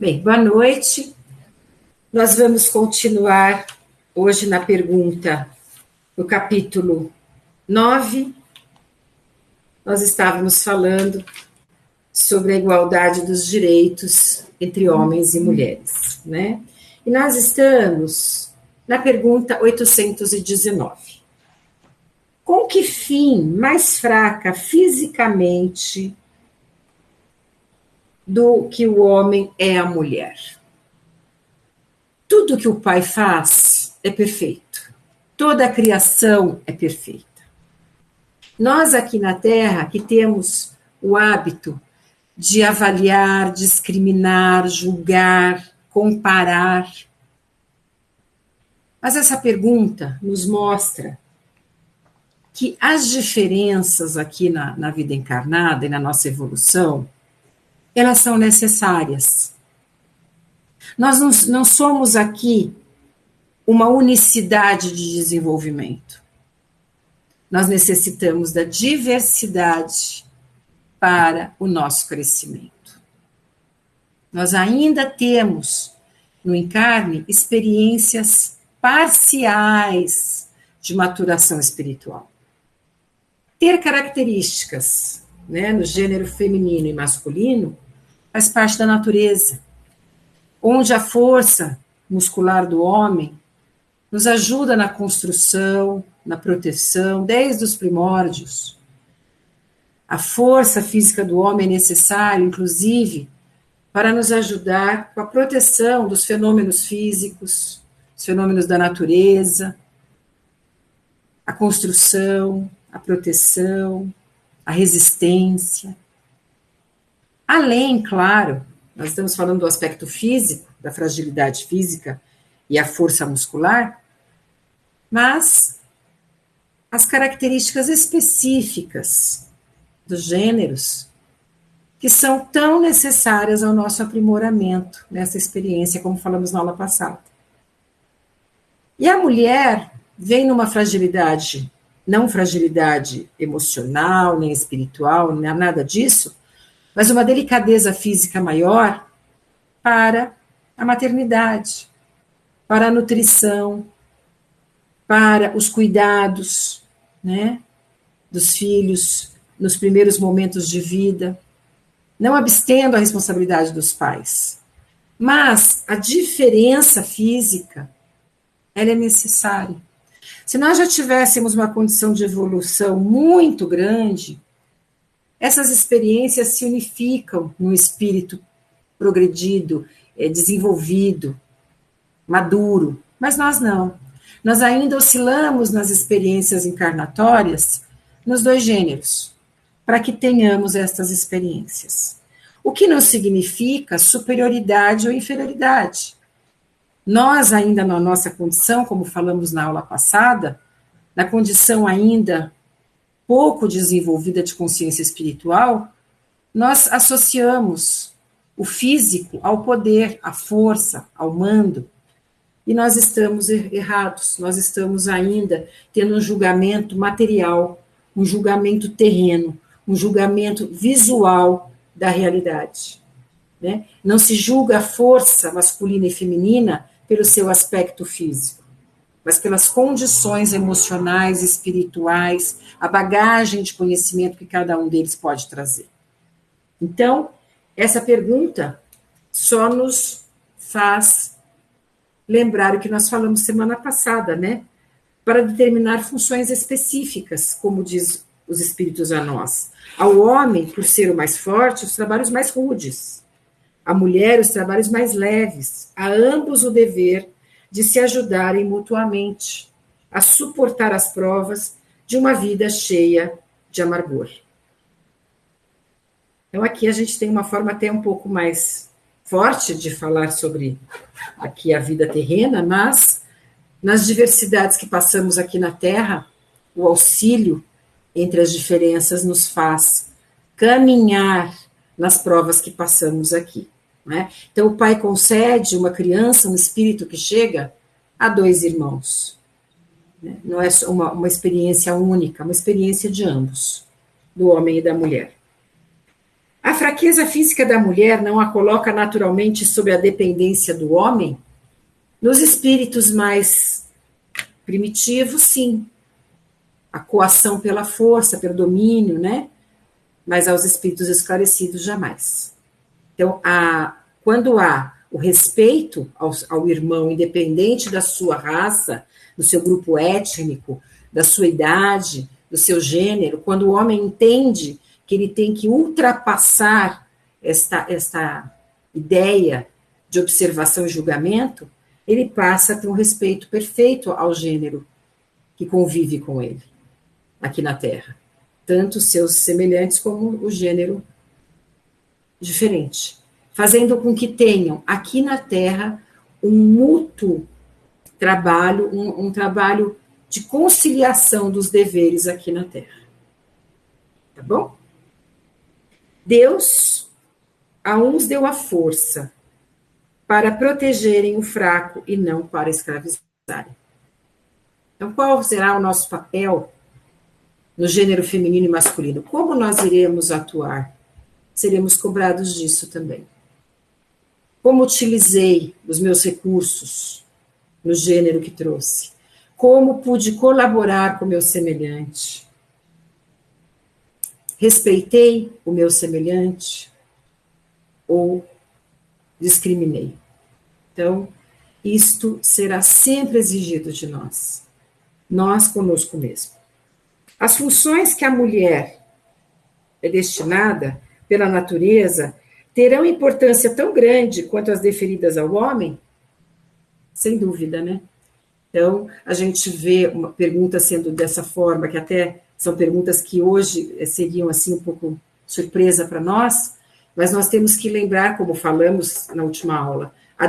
Bem, boa noite. Nós vamos continuar hoje na pergunta do capítulo 9. Nós estávamos falando sobre a igualdade dos direitos entre homens e mulheres, né? E nós estamos na pergunta 819. Com que fim mais fraca fisicamente do que o homem é a mulher? Tudo que o Pai faz é perfeito. Toda a criação é perfeita. Nós aqui na Terra que temos o hábito de avaliar, discriminar, julgar, comparar. Mas essa pergunta nos mostra que as diferenças aqui na vida encarnada e na nossa evolução, elas são necessárias. Nós não somos aqui uma unicidade de desenvolvimento. Nós necessitamos da diversidade para o nosso crescimento. Nós ainda temos no encarne experiências parciais de maturação espiritual. Ter características, né, no gênero feminino e masculino faz parte da natureza, onde a força muscular do homem nos ajuda na construção, na proteção, desde os primórdios. A força física do homem é necessária, inclusive, para nos ajudar com a proteção dos fenômenos físicos, os fenômenos da natureza, a construção, a proteção, a resistência. Além, claro, nós estamos falando do aspecto físico, da fragilidade física e a força muscular, mas as características específicas dos gêneros que são tão necessárias ao nosso aprimoramento nessa experiência, como falamos na aula passada. E a mulher vem numa fragilidade, não fragilidade emocional, nem espiritual, nem nada disso, mas uma delicadeza física maior para a maternidade, para a nutrição, para os cuidados, né, dos filhos nos primeiros momentos de vida, não abstendo a responsabilidade dos pais. Mas a diferença física, ela é necessária. Se nós já tivéssemos uma condição de evolução muito grande, essas experiências se unificam no espírito progredido, desenvolvido, maduro, mas nós não. Nós ainda oscilamos nas experiências encarnatórias nos dois gêneros, para que tenhamos estas experiências. O que não significa superioridade ou inferioridade. Nós ainda na nossa condição, como falamos na aula passada, na condição ainda pouco desenvolvida de consciência espiritual, nós associamos o físico ao poder, à força, ao mando, e nós estamos errados, nós estamos ainda tendo um julgamento material, um julgamento terreno, um julgamento visual da realidade, né? Não se julga a força masculina e feminina pelo seu aspecto físico, mas pelas condições emocionais, espirituais, a bagagem de conhecimento que cada um deles pode trazer. Então, essa pergunta só nos faz lembrar o que nós falamos semana passada, né? Para determinar funções específicas, como diz os espíritos a nós. Ao homem, por ser o mais forte, os trabalhos mais rudes. À mulher, os trabalhos mais leves. A ambos o dever de se ajudarem mutuamente a suportar as provas de uma vida cheia de amargor. Então, aqui a gente tem uma forma até um pouco mais forte de falar sobre aqui a vida terrena, mas nas diversidades que passamos aqui na Terra, o auxílio entre as diferenças nos faz caminhar nas provas que passamos aqui, né? Então, o Pai concede uma criança, um espírito que chega a dois irmãos, né? Não é só uma experiência única, uma experiência de ambos, do homem e da mulher. A fraqueza física da mulher não a coloca naturalmente sob a dependência do homem? Nos espíritos mais primitivos, sim. A coação pela força, pelo domínio, né? Mas aos espíritos esclarecidos, jamais. Então, quando há o respeito ao irmão, independente da sua raça, do seu grupo étnico, da sua idade, do seu gênero, quando o homem entende que ele tem que ultrapassar esta ideia de observação e julgamento, ele passa a ter um respeito perfeito ao gênero que convive com ele, aqui na Terra. Tanto os seus semelhantes como o gênero diferente. Fazendo com que tenham, aqui na Terra, um mútuo trabalho, um trabalho de conciliação dos deveres aqui na Terra. Tá bom? Deus, a uns deu a força para protegerem o fraco e não para escravizarem. Então, qual será o nosso papel no gênero feminino e masculino? Como nós iremos atuar? Seremos cobrados disso também. Como utilizei os meus recursos no gênero que trouxe? Como pude colaborar com o meu semelhante? Respeitei o meu semelhante ou discriminei? Então, isto será sempre exigido de nós. Nós conosco mesmo. As funções que a mulher é destinada pela natureza terão importância tão grande quanto as deferidas ao homem? Sem dúvida, né? Então, a gente vê uma pergunta sendo dessa forma, que até são perguntas que hoje seriam assim um pouco surpresa para nós, mas nós temos que lembrar, como falamos na última aula, há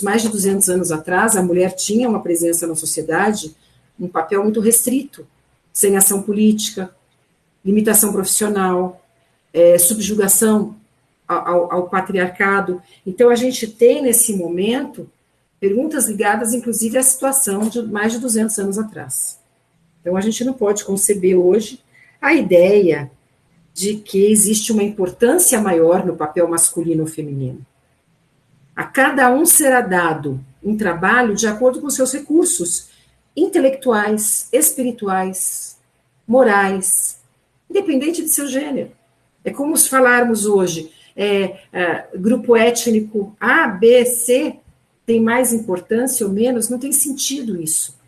mais de 200 anos atrás, a mulher tinha uma presença na sociedade, um papel muito restrito, sem ação política, limitação profissional, subjugação ao patriarcado. Então, a gente tem, nesse momento, perguntas ligadas, inclusive, à situação de mais de 200 anos atrás. Então, a gente não pode conceber hoje a ideia de que existe uma importância maior no papel masculino ou feminino. A cada um será dado um trabalho de acordo com seus recursos intelectuais, espirituais, morais, independente de seu gênero. É como se falarmos hoje, grupo étnico A, B, C, tem mais importância ou menos, não tem sentido isso.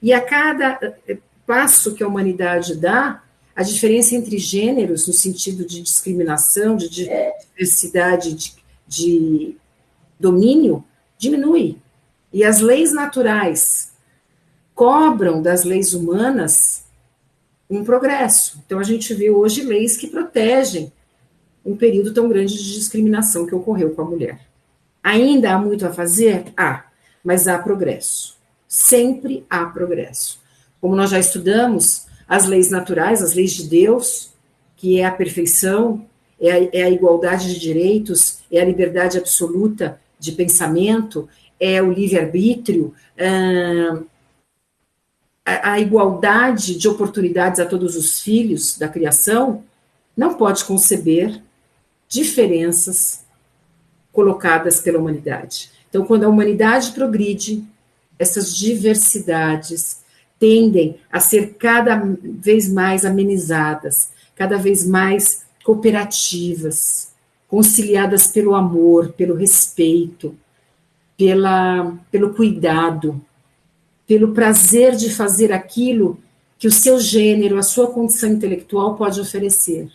E a cada passo que a humanidade dá, a diferença entre gêneros, no sentido de discriminação, de diversidade, de domínio, diminui. E as leis naturais cobram das leis humanas um progresso. Então, a gente vê hoje leis que protegem um período tão grande de discriminação que ocorreu com a mulher. Ainda há muito a fazer? Há, mas há progresso. Sempre há progresso. Como nós já estudamos, as leis naturais, as leis de Deus, que é a perfeição, é a igualdade de direitos, é a liberdade absoluta de pensamento, é o livre-arbítrio, a igualdade de oportunidades a todos os filhos da criação, não pode conceber diferenças colocadas pela humanidade. Então, quando a humanidade progride, essas diversidades tendem a ser cada vez mais amenizadas, cada vez mais cooperativas, conciliadas pelo amor, pelo respeito, pelo cuidado, pelo prazer de fazer aquilo que o seu gênero, a sua condição intelectual pode oferecer.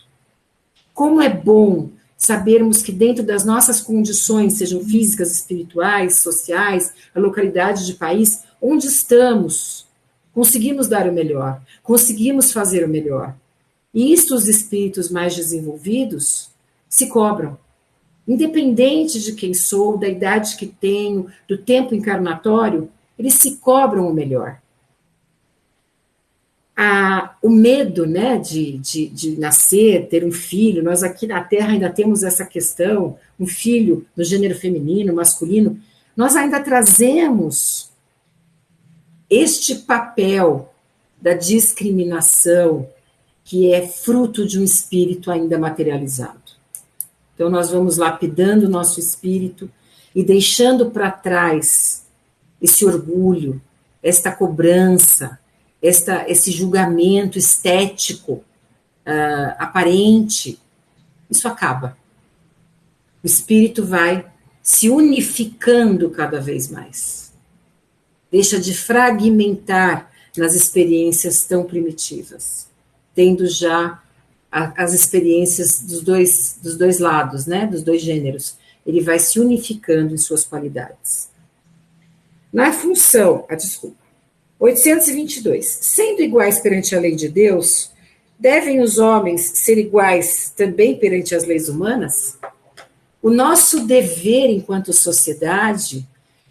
Como é bom sabermos que dentro das nossas condições, sejam físicas, espirituais, sociais, a localidade de país, onde estamos, conseguimos dar o melhor, conseguimos fazer o melhor. E isto os espíritos mais desenvolvidos se cobram. Independente de quem sou, da idade que tenho, do tempo encarnatório, eles se cobram o melhor. O medo, né, de nascer, ter um filho, nós aqui na Terra ainda temos essa questão, um filho no gênero feminino, masculino, nós ainda trazemos este papel da discriminação, que é fruto de um espírito ainda materializado. Então, nós vamos lapidando o nosso espírito e deixando para trás esse orgulho, esta cobrança, esse julgamento estético, aparente. Isso acaba. O espírito vai se unificando cada vez mais. Deixa de fragmentar nas experiências tão primitivas, tendo já as experiências dos dois lados, né, dos dois gêneros. Ele vai se unificando em suas qualidades. Na função, 822, sendo iguais perante a lei de Deus, devem os homens ser iguais também perante as leis humanas? O nosso dever enquanto sociedade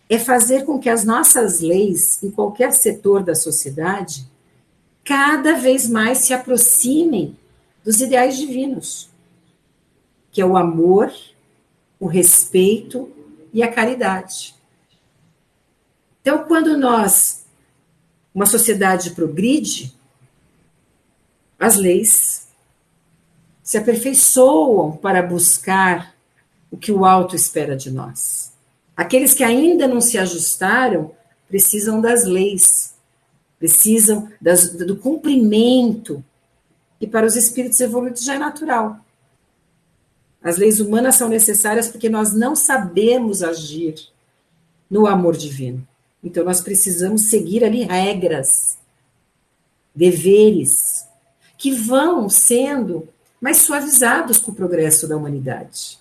é fazer com que as nossas leis, em qualquer setor da sociedade, cada vez mais se aproximem dos ideais divinos, que é o amor, o respeito e a caridade. Então, quando uma sociedade progride, as leis se aperfeiçoam para buscar o que o alto espera de nós. Aqueles que ainda não se ajustaram precisam das leis, precisam do cumprimento, e para os espíritos evoluídos já é natural. As leis humanas são necessárias porque nós não sabemos agir no amor divino. Então, nós precisamos seguir ali regras, deveres, que vão sendo mais suavizados com o progresso da humanidade.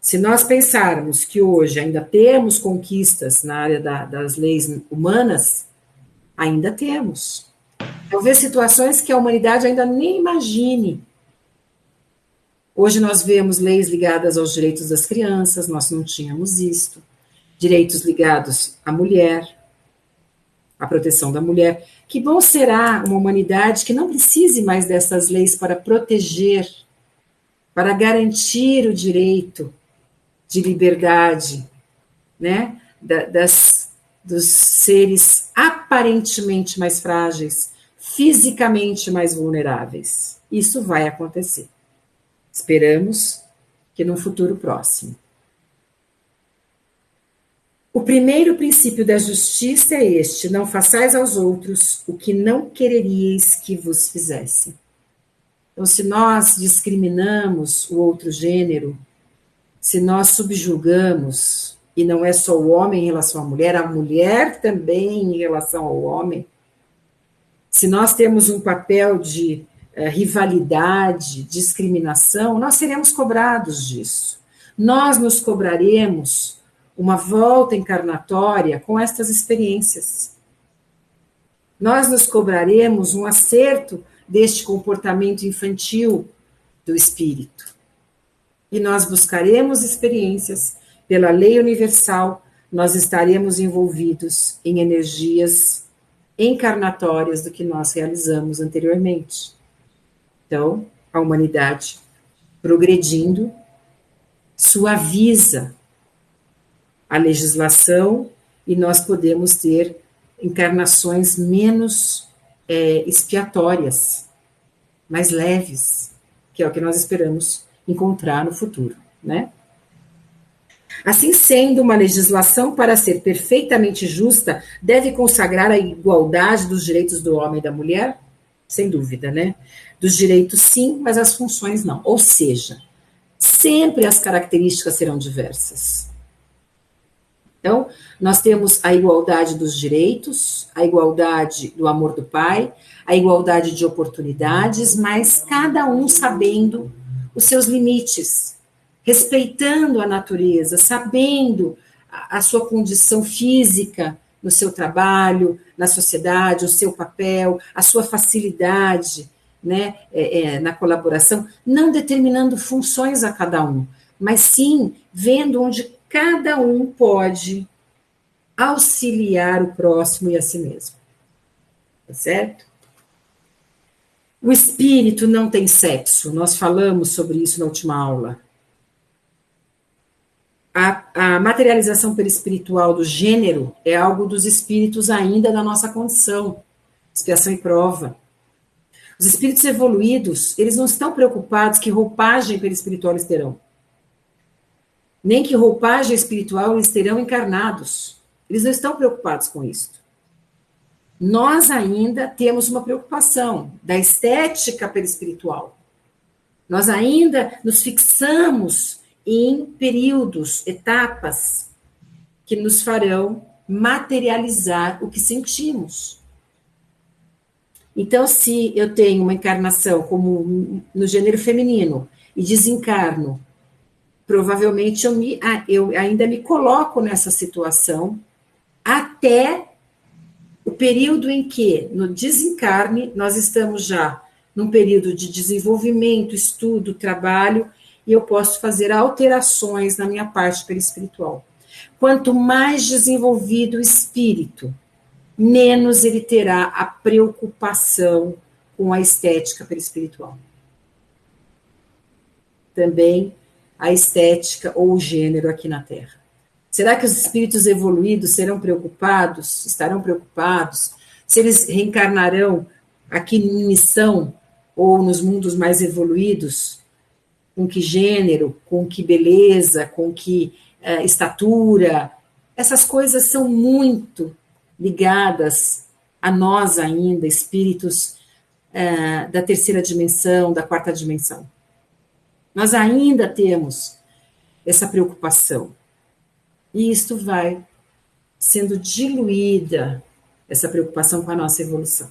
Se nós pensarmos que hoje ainda temos conquistas na área das leis humanas, ainda temos. Talvez situações que a humanidade ainda nem imagine. Hoje nós vemos leis ligadas aos direitos das crianças, nós não tínhamos isto. Direitos ligados à mulher, à proteção da mulher. Que bom será uma humanidade que não precise mais dessas leis para proteger, para garantir o direito de liberdade, né, dos seres aparentemente mais frágeis, fisicamente mais vulneráveis. Isso vai acontecer. Esperamos que num futuro próximo. O primeiro princípio da justiça é este: não façais aos outros o que não quereríeis que vos fizessem. Então, se nós discriminamos o outro gênero, se nós subjugamos, e não é só o homem em relação à mulher, a mulher também em relação ao homem, se nós temos um papel de rivalidade, discriminação, nós seremos cobrados disso. Nós nos cobraremos uma volta encarnatória com estas experiências. Nós nos cobraremos um acerto deste comportamento infantil do espírito. E nós buscaremos experiências pela lei universal, nós estaremos envolvidos em energias encarnatórias do que nós realizamos anteriormente. Então, a humanidade, progredindo, suaviza a legislação e nós podemos ter encarnações menos expiatórias, mais leves, que é o que nós esperamos encontrar no futuro, né? Assim sendo, uma legislação, para ser perfeitamente justa, deve consagrar a igualdade dos direitos do homem e da mulher? Sem dúvida, né? Dos direitos, sim, mas as funções não. Ou seja, sempre as características serão diversas. Então, nós temos a igualdade dos direitos, a igualdade do amor do Pai, a igualdade de oportunidades, mas cada um sabendo os seus limites, respeitando a natureza, sabendo a sua condição física no seu trabalho, na sociedade, o seu papel, a sua facilidade, né, na colaboração, não determinando funções a cada um, mas sim vendo onde cada um pode auxiliar o próximo e a si mesmo. Tá certo? O espírito não tem sexo, nós falamos sobre isso na última aula. A materialização perispiritual do gênero é algo dos espíritos ainda da nossa condição, expiação e prova. Os espíritos evoluídos, eles não estão preocupados que roupagem perispiritual eles terão. Nem que roupagem espiritual eles terão encarnados. Eles não estão preocupados com isso. Nós ainda temos uma preocupação da estética perispiritual. Nós ainda nos fixamos em períodos, etapas, que nos farão materializar o que sentimos. Então, se eu tenho uma encarnação como no gênero feminino e desencarno, provavelmente eu ainda me coloco nessa situação até o período em que, no desencarne, nós estamos já num período de desenvolvimento, estudo, trabalho, e eu posso fazer alterações na minha parte perispiritual. Quanto mais desenvolvido o espírito, menos ele terá a preocupação com a estética perispiritual. Também a estética ou o gênero aqui na Terra. Será que os espíritos evoluídos estarão preocupados, se eles reencarnarão aqui em missão ou nos mundos mais evoluídos, com que gênero, com que beleza, com que estatura? Essas coisas são muito ligadas a nós ainda, espíritos da terceira dimensão, da quarta dimensão. Nós ainda temos essa preocupação. E isto vai sendo diluída, essa preocupação com a nossa evolução.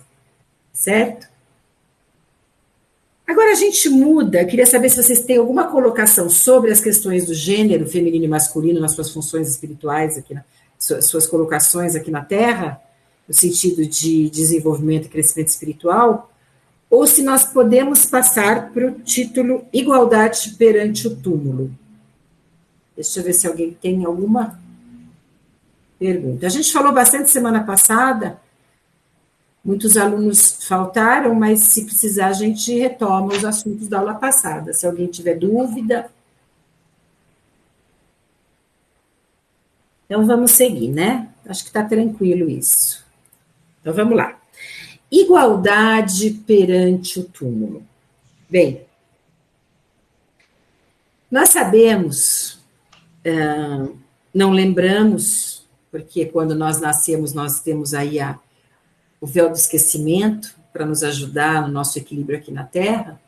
Certo? Agora a gente muda, eu queria saber se vocês têm alguma colocação sobre as questões do gênero feminino e masculino nas suas funções espirituais, aqui suas colocações aqui na Terra, no sentido de desenvolvimento e crescimento espiritual, ou se nós podemos passar para o título Igualdade perante o túmulo. Deixa eu ver se alguém tem alguma pergunta. A gente falou bastante semana passada, muitos alunos faltaram, mas se precisar a gente retoma os assuntos da aula passada. Se alguém tiver dúvida. Então vamos seguir, né? Acho que está tranquilo isso. Então vamos lá. Igualdade perante o túmulo. Bem, nós sabemos, não lembramos, porque quando nós nascemos, nós temos aí o véu do esquecimento para nos ajudar no nosso equilíbrio aqui na Terra,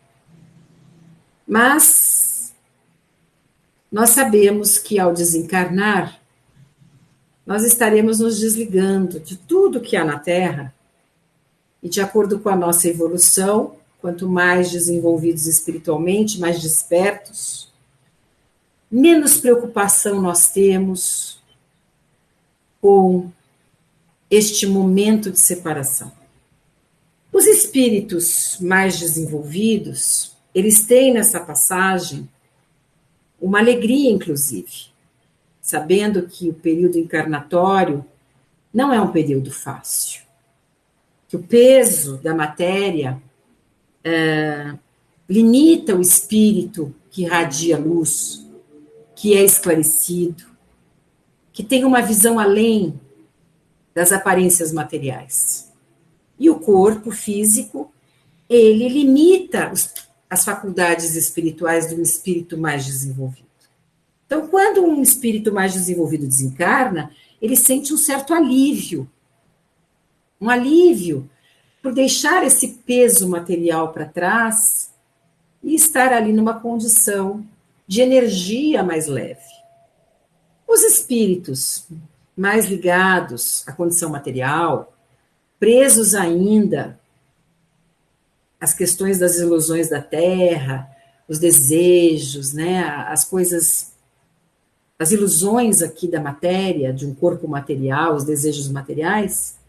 mas nós sabemos que ao desencarnar, nós estaremos nos desligando de tudo que há na Terra, e de acordo com a nossa evolução, quanto mais desenvolvidos espiritualmente, mais despertos, menos preocupação nós temos com este momento de separação. Os espíritos mais desenvolvidos, eles têm nessa passagem uma alegria, inclusive, sabendo que o período encarnatório não é um período fácil, que o peso da matéria limita o espírito que irradia luz, que é esclarecido, que tem uma visão além das aparências materiais. E o corpo físico, ele limita as faculdades espirituais de um espírito mais desenvolvido. Então, quando um espírito mais desenvolvido desencarna, ele sente um certo alívio. Um alívio por deixar esse peso material para trás e estar ali numa condição de energia mais leve. Os espíritos mais ligados à condição material, presos ainda às questões das ilusões da Terra, os desejos, né, as coisas, as ilusões aqui da matéria, de um corpo material, os desejos materiais,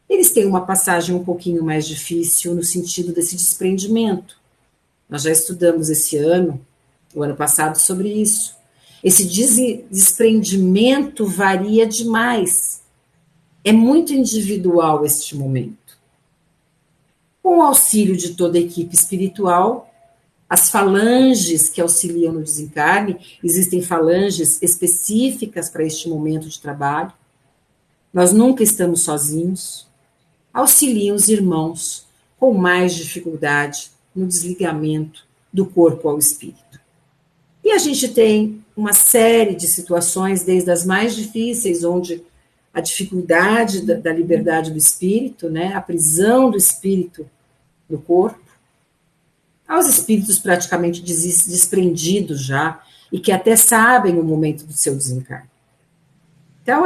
eles têm uma passagem um pouquinho mais difícil no sentido desse desprendimento. Nós já estudamos esse ano, o ano passado, sobre isso. Esse desprendimento varia demais. É muito individual este momento. Com o auxílio de toda a equipe espiritual, as falanges que auxiliam no desencarne, existem falanges específicas para este momento de trabalho. Nós nunca estamos sozinhos. Auxiliem os irmãos com mais dificuldade no desligamento do corpo ao espírito. E a gente tem uma série de situações, desde as mais difíceis, onde a dificuldade da liberdade do espírito, né, a prisão do espírito no corpo, aos espíritos praticamente desprendidos já, e que até sabem o momento do seu desencarne. Então,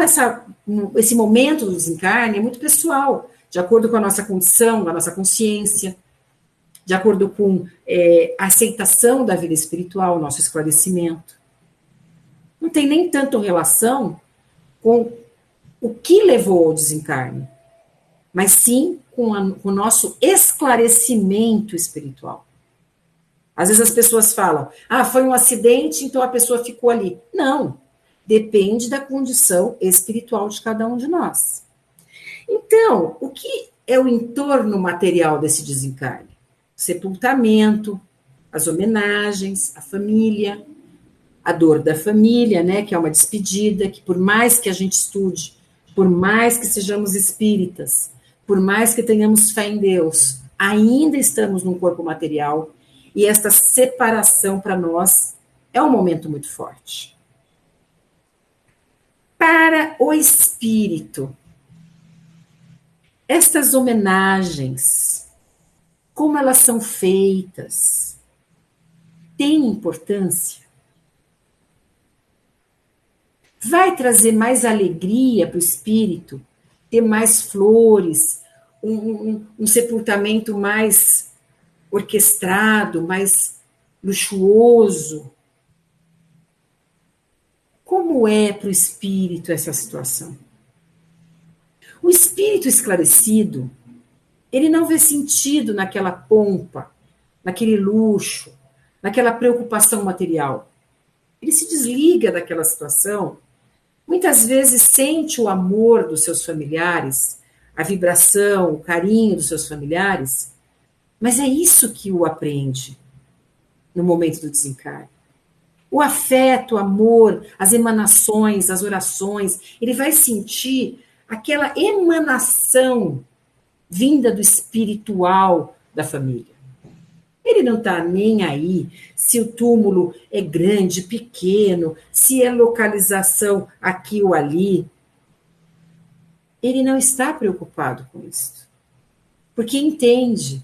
esse momento do desencarne é muito pessoal, de acordo com a nossa condição, com a nossa consciência, de acordo com a aceitação da vida espiritual, nosso esclarecimento. Não tem nem tanto relação com o que levou ao desencarne, mas sim com o nosso esclarecimento espiritual. Às vezes as pessoas falam, foi um acidente, então a pessoa ficou ali. Não, depende da condição espiritual de cada um de nós. Então, o que é o entorno material desse desencarne? O sepultamento, as homenagens, a família, a dor da família, né, que é uma despedida, que por mais que a gente estude, por mais que sejamos espíritas, por mais que tenhamos fé em Deus, ainda estamos num corpo material, e esta separação para nós é um momento muito forte. Para o espírito, estas homenagens, como elas são feitas, têm importância? Vai trazer mais alegria para o espírito, ter mais flores, um sepultamento mais orquestrado, mais luxuoso? Como é para o espírito essa situação? O espírito esclarecido, ele não vê sentido naquela pompa, naquele luxo, naquela preocupação material. Ele se desliga daquela situação, muitas vezes sente o amor dos seus familiares, a vibração, o carinho dos seus familiares, mas é isso que o apreende no momento do desencarne. O afeto, o amor, as emanações, as orações, ele vai sentir aquela emanação vinda do espiritual da família. Ele não está nem aí se o túmulo é grande, pequeno, se é localização aqui ou ali. Ele não está preocupado com isso, porque entende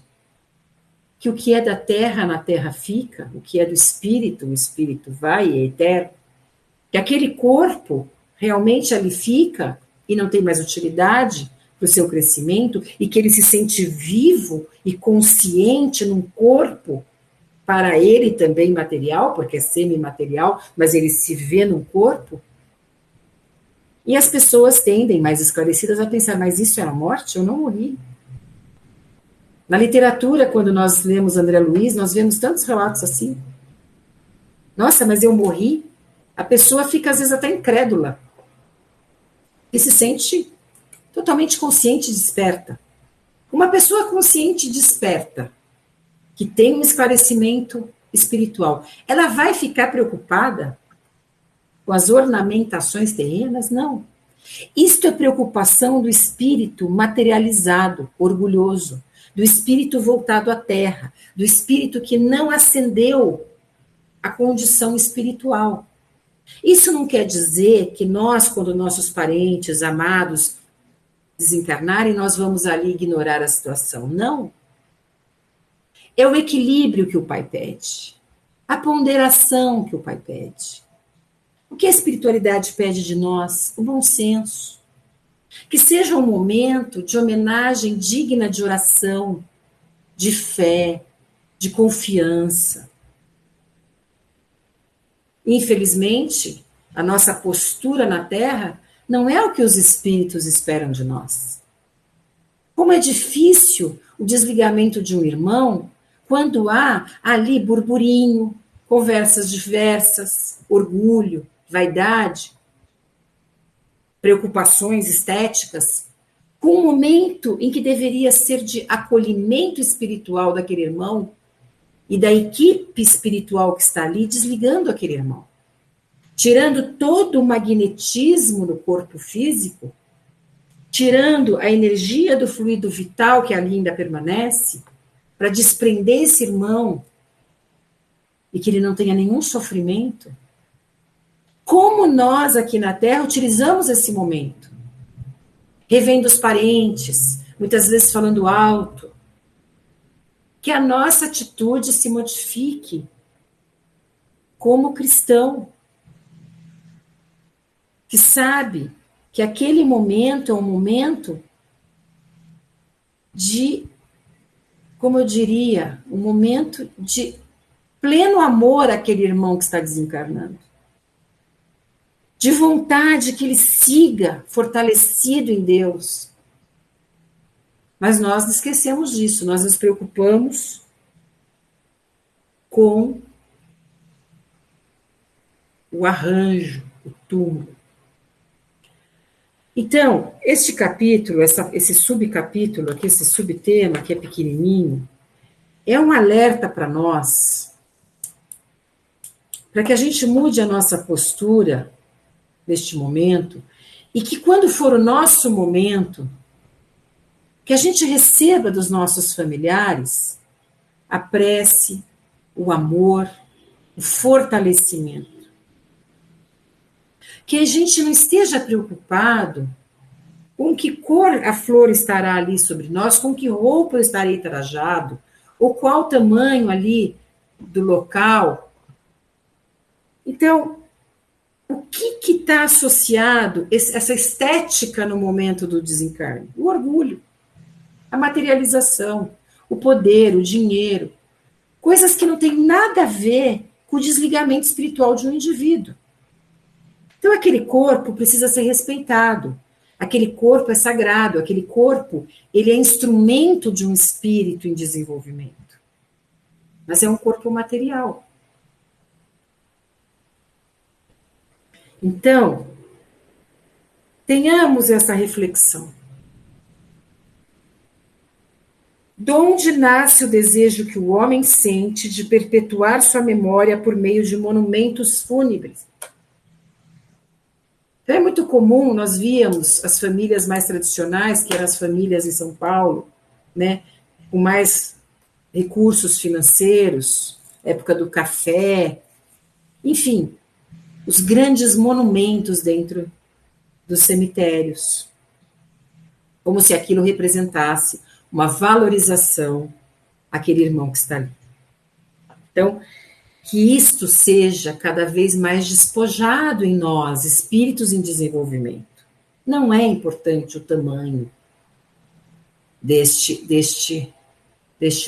que o que é da terra, na terra fica, o que é do espírito, o espírito vai, é eterno, que aquele corpo realmente ali fica e não tem mais utilidade para o seu crescimento, e que ele se sente vivo e consciente num corpo, para ele também material, porque é semimaterial, mas ele se vê num corpo. E as pessoas tendem, mais esclarecidas, a pensar, mas isso é a morte? Eu não morri. Na literatura, quando nós lemos André Luiz, nós vemos tantos relatos assim. Nossa, mas eu morri? A pessoa fica, às vezes, até incrédula. E se sente totalmente consciente e desperta. Uma pessoa consciente e desperta, que tem um esclarecimento espiritual, ela vai ficar preocupada com as ornamentações terrenas? Não. Isto é preocupação do espírito materializado, orgulhoso, do espírito voltado à terra, do espírito que não ascendeu à condição espiritual. Isso não quer dizer que nós, quando nossos parentes, amados, desencarnarem, nós vamos ali ignorar a situação. Não. É o equilíbrio que o Pai pede, a ponderação que o Pai pede. O que a espiritualidade pede de nós? O bom senso. Que seja um momento de homenagem digna de oração, de fé, de confiança. Infelizmente, a nossa postura na Terra não é o que os espíritos esperam de nós. Como é difícil o desligamento de um irmão quando há ali burburinho, conversas diversas, orgulho, vaidade, preocupações estéticas, com um momento em que deveria ser de acolhimento espiritual daquele irmão e da equipe espiritual que está ali, desligando aquele irmão, tirando todo o magnetismo do corpo físico, tirando a energia do fluido vital que ali ainda permanece, para desprender esse irmão e que ele não tenha nenhum sofrimento, como nós aqui na Terra utilizamos esse momento? Revendo os parentes, muitas vezes falando alto, que a nossa atitude se modifique como cristão, que sabe que aquele momento é um momento de, como eu diria, um momento de pleno amor àquele irmão que está desencarnando. De vontade que ele siga fortalecido em Deus. Mas nós não esquecemos disso, nós nos preocupamos com o arranjo, o túmulo. Então, este capítulo, esse subcapítulo, aqui, esse subtema, que é pequenininho, é um alerta para nós, para que a gente mude a nossa postura neste momento, e que quando for o nosso momento, que a gente receba dos nossos familiares a prece, o amor, o fortalecimento. Que a gente não esteja preocupado com que cor a flor estará ali sobre nós, com que roupa eu estarei trajado, ou qual tamanho ali do local. Então, o que está associado, essa estética no momento do desencarne? O orgulho, a materialização, o poder, o dinheiro, coisas que não têm nada a ver com o desligamento espiritual de um indivíduo. Então, aquele corpo precisa ser respeitado, aquele corpo é sagrado, aquele corpo, ele é instrumento de um espírito em desenvolvimento, mas é um corpo material. Então, tenhamos essa reflexão. De onde nasce o desejo que o homem sente de perpetuar sua memória por meio de monumentos fúnebres? Então, é muito comum, nós víamos as famílias mais tradicionais, que eram as famílias em São Paulo, né, com mais recursos financeiros, época do café, enfim, os grandes monumentos dentro dos cemitérios, como se aquilo representasse uma valorização àquele irmão que está ali. Então, que isto seja cada vez mais despojado em nós, espíritos em desenvolvimento. Não é importante o tamanho deste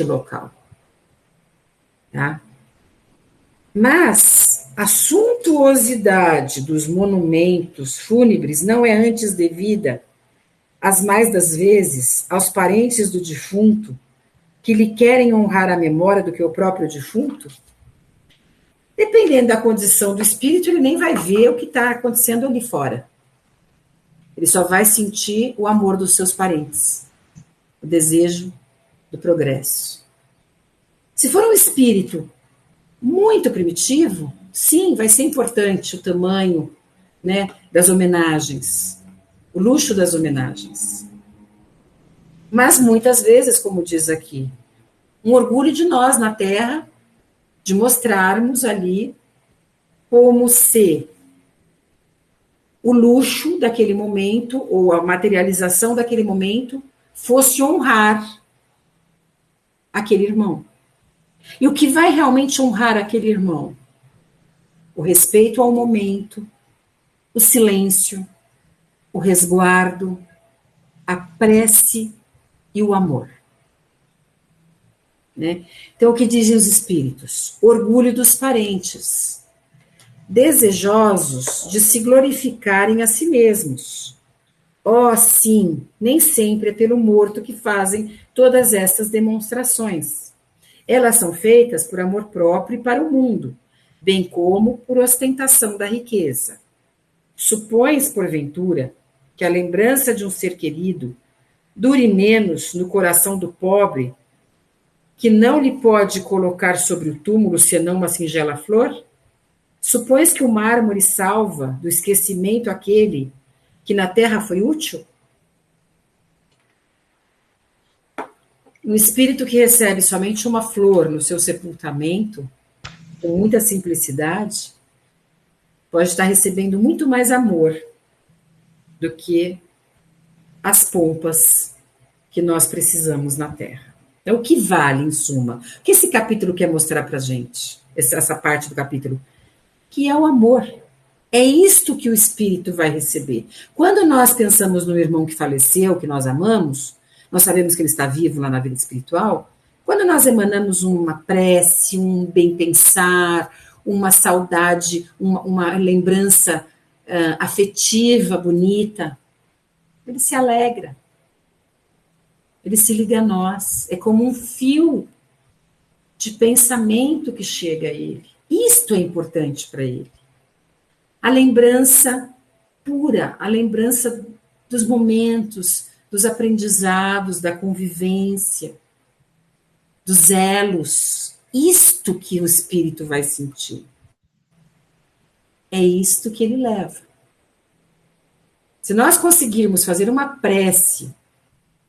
local. Tá? Mas a suntuosidade dos monumentos fúnebres não é antes devida, as mais das vezes, aos parentes do defunto, que lhe querem honrar a memória do que o próprio defunto? Dependendo da condição do espírito, ele nem vai ver o que está acontecendo ali fora. Ele só vai sentir o amor dos seus parentes, o desejo do progresso. Se for um espírito muito primitivo, sim, vai ser importante o tamanho, né, das homenagens, o luxo das homenagens. Mas muitas vezes, como diz aqui, um orgulho de nós na Terra, de mostrarmos ali como se o luxo daquele momento, ou a materialização daquele momento, fosse honrar aquele irmão. E o que vai realmente honrar aquele irmão? O respeito ao momento, o silêncio, o resguardo, a prece e o amor. Né? Então, o que dizem os espíritos? Orgulho dos parentes, desejosos de se glorificarem a si mesmos. Oh, sim, nem sempre é pelo morto que fazem todas estas demonstrações. Elas são feitas por amor próprio e para o mundo, bem como por ostentação da riqueza. Supões, porventura, que a lembrança de um ser querido dure menos no coração do pobre, que não lhe pode colocar sobre o túmulo senão uma singela flor? Supões que o mármore salva do esquecimento aquele que na terra foi útil? Um espírito que recebe somente uma flor no seu sepultamento, com muita simplicidade, pode estar recebendo muito mais amor do que as pompas que nós precisamos na Terra. Então, o que vale, em suma? O que esse capítulo quer mostrar para a gente? Essa parte do capítulo? Que é o amor. É isto que o espírito vai receber. Quando nós pensamos no irmão que faleceu, que nós amamos, nós sabemos que ele está vivo lá na vida espiritual. Quando nós emanamos uma prece, um bem-pensar, uma saudade, uma lembrança afetiva, bonita, ele se alegra. Ele se liga a nós. É como um fio de pensamento que chega a ele. Isto é importante para ele. A lembrança pura, a lembrança dos momentos, dos aprendizados, da convivência, dos elos. Isto que o espírito vai sentir. É isto que ele leva. Se nós conseguirmos fazer uma prece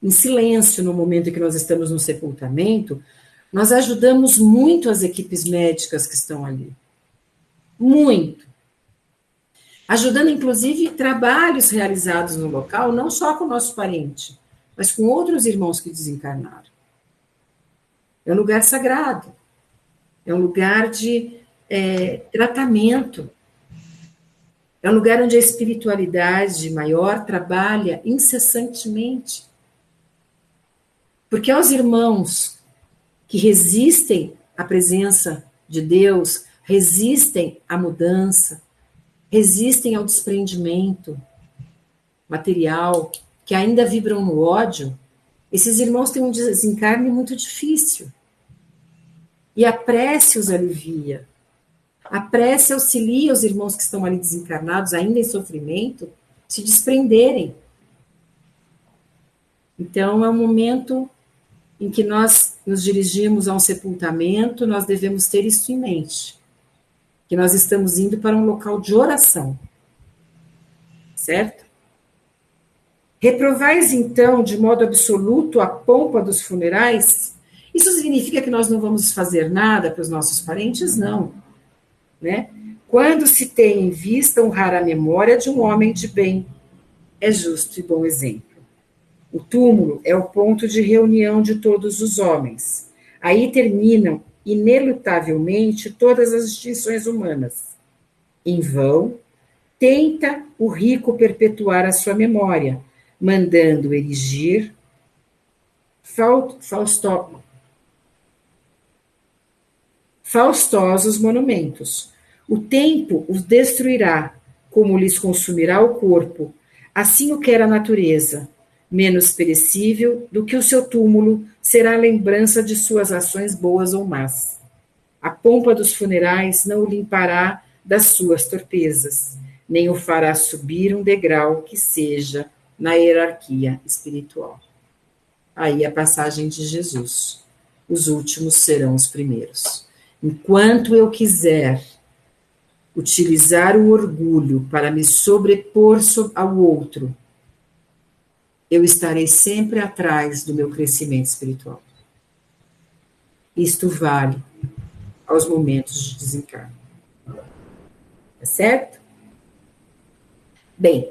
em silêncio no momento em que nós estamos no sepultamento, nós ajudamos muito as equipes médicas que estão ali. Muito. Ajudando, inclusive, trabalhos realizados no local, não só com o nosso parente, mas com outros irmãos que desencarnaram. É um lugar sagrado. É um lugar de tratamento. É um lugar onde a espiritualidade maior trabalha incessantemente. Porque aos irmãos que resistem à presença de Deus, resistem à mudança, resistem ao desprendimento material, que ainda vibram no ódio, esses irmãos têm um desencarne muito difícil. E a prece os alivia. A prece auxilia os irmãos que estão ali desencarnados, ainda em sofrimento, se desprenderem. Então, é um momento em que nós nos dirigimos a um sepultamento, nós devemos ter isso em mente. Que nós estamos indo para um local de oração. Certo? Reprovais, então, de modo absoluto a pompa dos funerais? Isso significa que nós não vamos fazer nada para os nossos parentes? Não. Né? Quando se tem em vista honrar a memória de um homem de bem, é justo e bom exemplo. O túmulo é o ponto de reunião de todos os homens. Aí terminam, inelutavelmente, todas as distinções humanas. Em vão, tenta o rico perpetuar a sua memória, mandando erigir faustosos monumentos. O tempo os destruirá, como lhes consumirá o corpo. Assim o quer a natureza. Menos perecível do que o seu túmulo será a lembrança de suas ações boas ou más. A pompa dos funerais não o limpará das suas torpezas, nem o fará subir um degrau que seja na hierarquia espiritual. Aí a passagem de Jesus. Os últimos serão os primeiros. Enquanto eu quiser utilizar o orgulho para me sobrepor ao outro, eu estarei sempre atrás do meu crescimento espiritual. Isto vale aos momentos de desencarne. Tá certo? Bem,